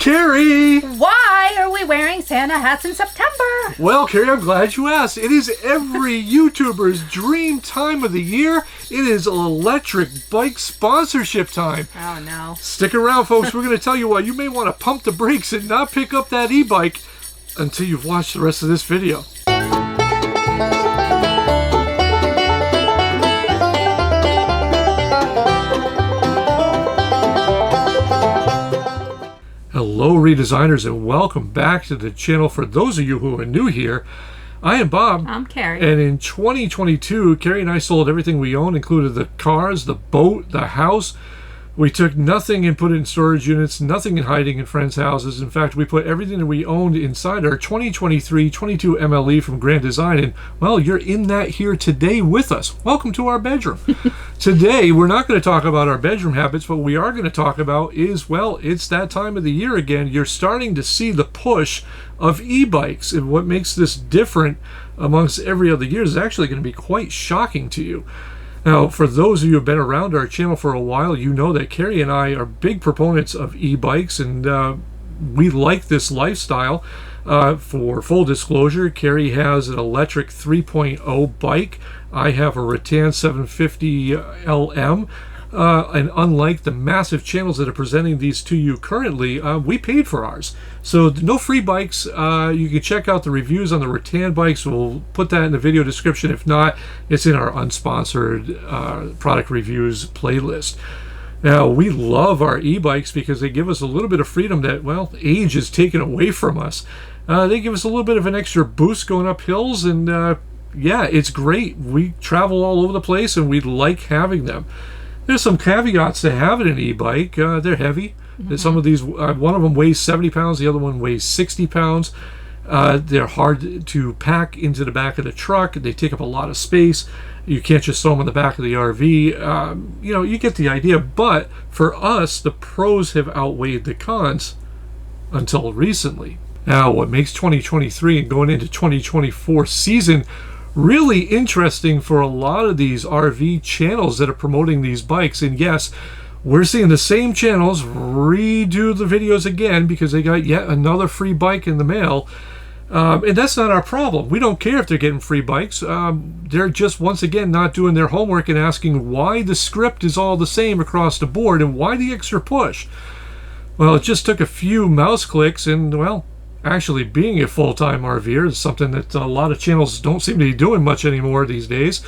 Karri! Why are we wearing Santa hats in September? Well, Karri, I'm glad you asked. It is every YouTuber's dream time of the year. It is electric bike sponsorship time. Oh, no. Stick around, folks. We're going to tell you why you may want to pump the brakes and not pick up that e-bike until you've watched the rest of this video. Hello, Redesigners, and welcome back to the channel. For those of you who are new here, I am Bob. I'm Karri. And in 2022, Karri and I sold everything we owned, included the cars, the boat, the house. We took nothing and put it in storage units, nothing in hiding in friends' houses. In fact, we put everything that we owned inside our 2023 22 MLE from Redesigned. And, well, you're in that here today with us. Welcome to our bedroom. Today, we're not going to talk about our bedroom habits. What we are going to talk about is, well, it's that time of the year again. You're starting to see the push of e-bikes. And what makes this different amongst every other year is actually going to be quite shocking to you. Now, for those of you who have been around our channel for a while, you know that Karri and I are big proponents of e-bikes, and we like this lifestyle. For full disclosure, Karri has an electric 3.0 bike. I have a Rattan 750 LM. And unlike the massive channels that are presenting these to you currently, we paid for ours. So no free bikes. You can check out the reviews on the Rattan bikes. We'll put that in the video description. If not, it's in our unsponsored product reviews playlist. Now, we love our e-bikes because they give us a little bit of freedom that, well, age is taken away from us. They give us a little bit of an extra boost going up hills, and yeah, it's great. We travel all over the place, and we like having them. There's some caveats to having an e-bike. They're heavy. Some of these, one of them weighs 70 pounds, the other one weighs 60 pounds. They're hard to pack into the back of the truck. They take up a lot of space. You can't just throw them in the back of the RV. You know, you get the idea. But for us, the pros have outweighed the cons until recently. Now, what makes 2023 and going into 2024 season really interesting for a lot of these RV channels that are promoting these bikes, and yes, we're seeing the same channels redo the videos again because they got yet another free bike in the mail, and that's not our problem. We don't care if they're getting free bikes. They're just, once again, not doing their homework and asking why the script is all the same across the board and why the extra push. Well, it just took a few mouse clicks, and, well, actually being a full-time RVer is something that a lot of channels don't seem to be doing much anymore these days.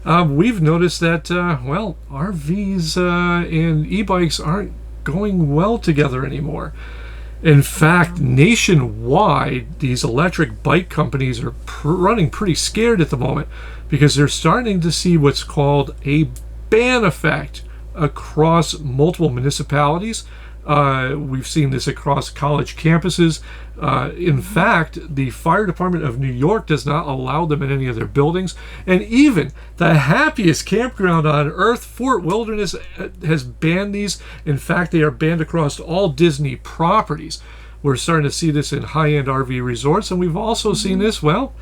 We've noticed that, well, RVs and e-bikes aren't going well together anymore. In fact, nationwide, these electric bike companies are running pretty scared at the moment because they're starting to see what's called a ban effect across multiple municipalities. We've seen this across college campuses. In fact, the fire department of New York does not allow them in any of their buildings. And even the happiest campground on earth, Fort Wilderness, has banned these. In fact, they are banned across all Disney properties. We're starting to see this in high-end RV resorts, and we've also seen this, well,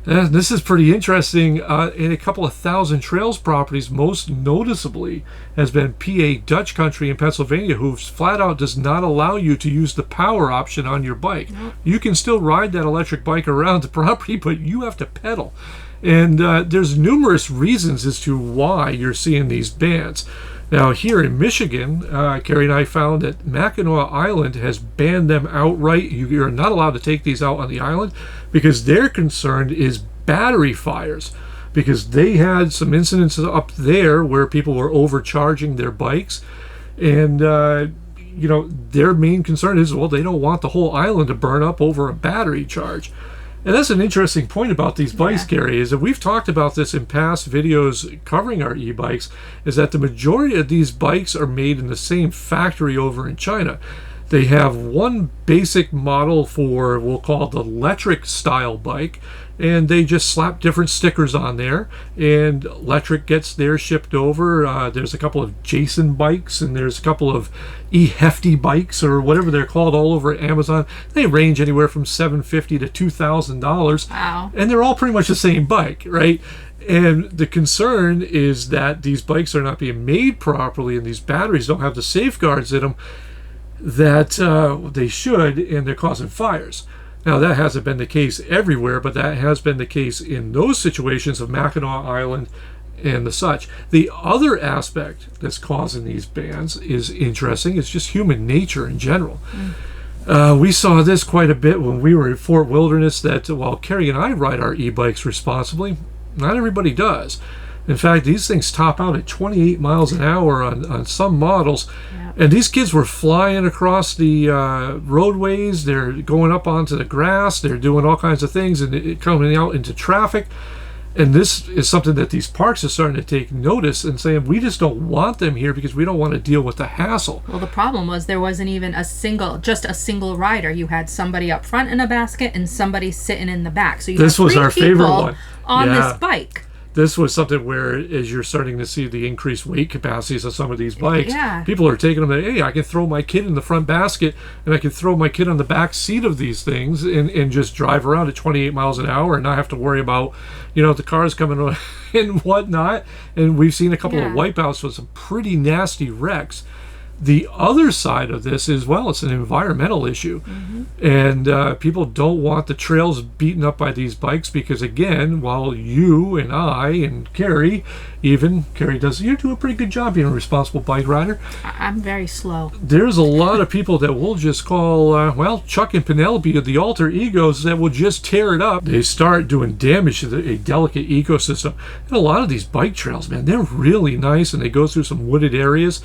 this is pretty interesting, in a couple of thousand trails properties. Most noticeably has been PA Dutch Country in Pennsylvania, who flat out does not allow you to use the power option on your bike. You can still ride that electric bike around the property, but you have to pedal. And there's numerous reasons as to why you're seeing these bans. Now, here in Michigan, Karri and I found that Mackinac Island has banned them outright. You're not allowed to take these out on the island because their concern is battery fires, because they had some incidents up there where people were overcharging their bikes. And, you know, their main concern is, well, they don't want the whole island to burn up over a battery charge. And that's an interesting point about these bikes, Karri, is that we've talked about this in past videos covering our e-bikes, is that the majority of these bikes are made in the same factory over in China. They have one basic model for, we'll call it the electric style bike, and they just slap different stickers on there, and electric gets theirs shipped over. There's a couple of Jason bikes, and there's a couple of e-hefty bikes, or whatever they're called, all over Amazon. They range anywhere from $750 to $2,000. Wow. And they're all pretty much the same bike, right? And the concern is that these bikes are not being made properly, and these batteries don't have the safeguards in them. that they should, and they're causing fires. Now, that hasn't been the case everywhere, but that has been the case in those situations of Mackinac Island and the such. The other aspect that's causing these bans is interesting. It's just human nature in general. We saw this quite a bit when we were at Fort Wilderness, that while Karri and I ride our e-bikes responsibly, not everybody does. In fact, these things top out at 28 miles an hour on some models. Yep. And these kids were flying across the roadways. They're going up onto the grass. They're doing all kinds of things and coming out into traffic. And this is something that these parks are starting to take notice and saying, we just don't want them here because we don't want to deal with the hassle. Well, the problem was there wasn't even just a single rider. You had somebody up front in a basket and somebody sitting in the back. So you This had was three our favorite people one. on Yeah. this bike. This was something where, as you're starting to see the increased weight capacities of some of these bikes, Yeah. people are taking them, hey, I can throw my kid in the front basket and I can throw my kid on the back seat of these things and just drive around at 28 miles an hour and not have to worry about, the cars coming and whatnot. And we've seen a couple of wipeouts with some pretty nasty wrecks. The other side of this is, well, it's an environmental issue. And people don't want the trails beaten up by these bikes because, again, while you and I and Karri, you do a pretty good job being a responsible bike rider. I'm very slow. There's a lot of people that will just call, Chuck and Penelope are the alter egos that will just tear it up. They start doing damage to a delicate ecosystem. And a lot of these bike trails, man, they're really nice and they go through some wooded areas.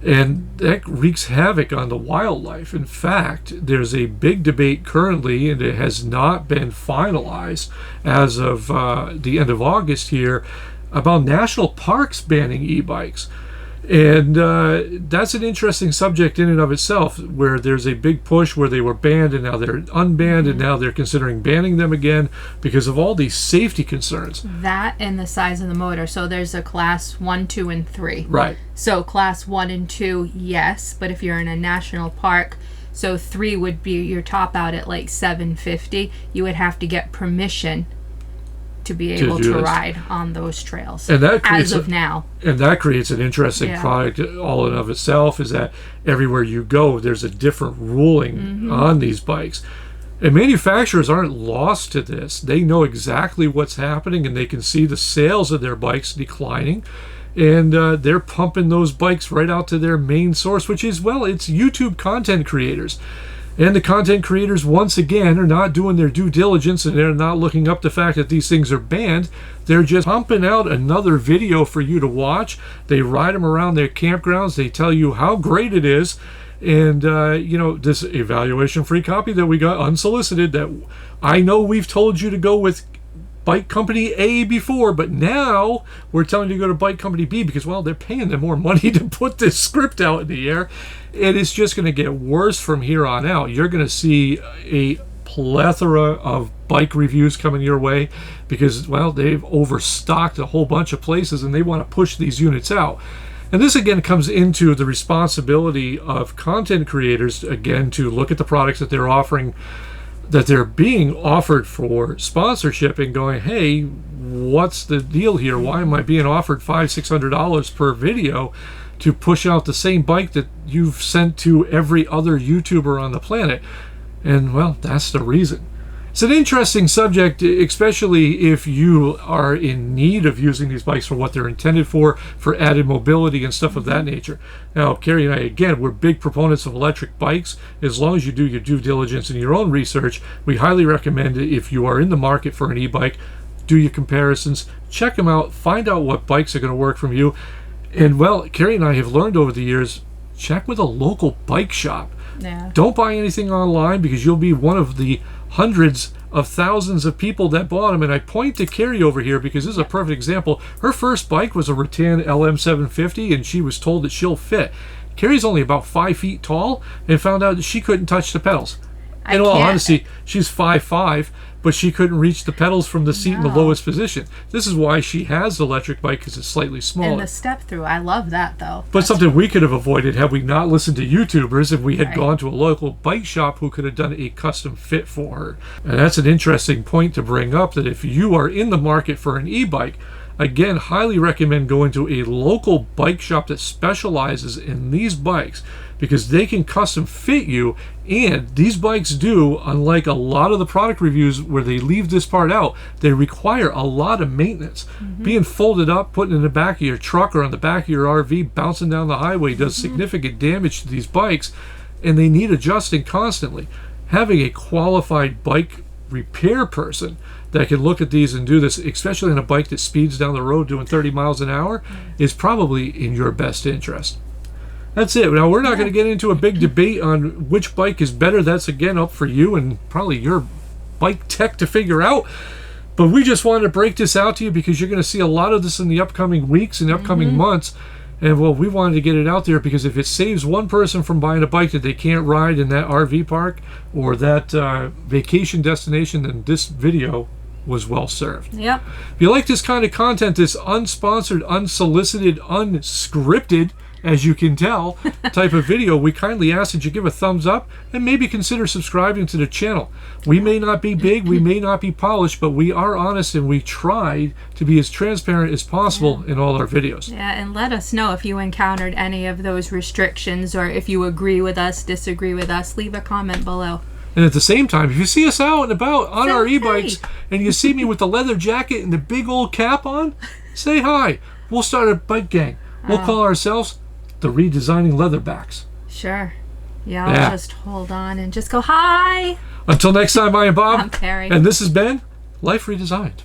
And that wreaks havoc on the wildlife. In fact, there's a big debate currently, and it has not been finalized as of the end of August here, about national parks banning e-bikes. And that's an interesting subject in and of itself, where there's a big push where they were banned and now they're unbanned and now they're considering banning them again because of all these safety concerns. That and the size of the motor. So there's a class 1, 2, and 3. Right. So class 1 and 2, yes, but if you're in a national park, so 3 would be your top out at like $750. You would have to get permission to be able to ride on those trails, and that creates as of now. And that creates an interesting product all in of itself, is that everywhere you go, there's a different ruling on these bikes. And manufacturers aren't lost to this. They know exactly what's happening, and they can see the sales of their bikes declining. And they're pumping those bikes right out to their main source, which is, it's YouTube content creators. And the content creators, once again, are not doing their due diligence, and they're not looking up the fact that these things are banned. They're just pumping out another video for you to watch. They ride them around their campgrounds. They tell you how great it is. And, this evaluation free copy that we got unsolicited, that I know we've told you to go with Bike Company A before, but now we're telling you to go to Bike Company B because, they're paying them more money to put this script out in the air. And it's just going to get worse from here on out. You're going to see a plethora of bike reviews coming your way because, they've overstocked a whole bunch of places and they want to push these units out. And this again comes into the responsibility of content creators, again, to look at the products that they're offering, that they're being offered for sponsorship, and going, hey, what's the deal here? Why am I being offered $500-$600 per video to push out the same bike that you've sent to every other YouTuber on the planet? And that's the reason. It's an interesting subject, especially if you are in need of using these bikes for what they're intended for added mobility and stuff of that nature. Now, Karri and I, again, we're big proponents of electric bikes. As long as you do your due diligence and your own research, we highly recommend it. If you are in the market for an e-bike, do your comparisons, check them out, find out what bikes are going to work from you. And, Karri and I have learned over the years, check with a local bike shop. Yeah. Don't buy anything online because you'll be one of the hundreds of thousands of people that bought them. And I point to Karri over here because this is a perfect example. Her first bike was a Rattan LM750, and she was told that she'll fit. Karri's only about 5 feet tall and found out that she couldn't touch the pedals. In all honesty, she's 5'5", but she couldn't reach the pedals from the seat in the lowest position. This is why she has the electric bike, because it's slightly smaller. And the step through, I love that though. But something we could have avoided had we not listened to YouTubers, if we had gone to a local bike shop who could have done a custom fit for her. And that's an interesting point to bring up, that if you are in the market for an e-bike, Again, highly recommend going to a local bike shop that specializes in these bikes, because they can custom fit you. And these bikes do, unlike a lot of the product reviews where they leave this part out, they require a lot of maintenance. Being folded up, putting in the back of your truck or on the back of your RV, bouncing down the highway does significant damage to these bikes, and they need adjusting constantly. Having a qualified bike repair person that can look at these and do this, especially on a bike that speeds down the road doing 30 miles an hour, is probably in your best interest. That's it. Now, we're not going to get into a big debate on which bike is better. That's, again, up for you and probably your bike tech to figure out. But we just wanted to break this out to you because you're going to see a lot of this in the upcoming weeks and upcoming months. And, well, we wanted to get it out there because if it saves one person from buying a bike that they can't ride in that RV park or that vacation destination, then this video was well served. Yep. If you like this kind of content, this unsponsored, unsolicited, unscripted, as you can tell, type of video, we kindly ask that you give a thumbs up and maybe consider subscribing to the channel. We may not be big, we may not be polished, but we are honest and we try to be as transparent as possible in all our videos. Yeah, and let us know if you encountered any of those restrictions or if you agree with us, disagree with us. Leave a comment below. And at the same time, if you see us out and about on our Say e-bikes hi. and you see me with the leather jacket and the big old cap on, say hi. We'll start a bike gang. We'll call ourselves the Redesigning Leatherbacks. Sure. Yeah, I'll just hold on and just go, hi. Until next time, I am Bob. I'm Karri. And this has been Life Redesigned.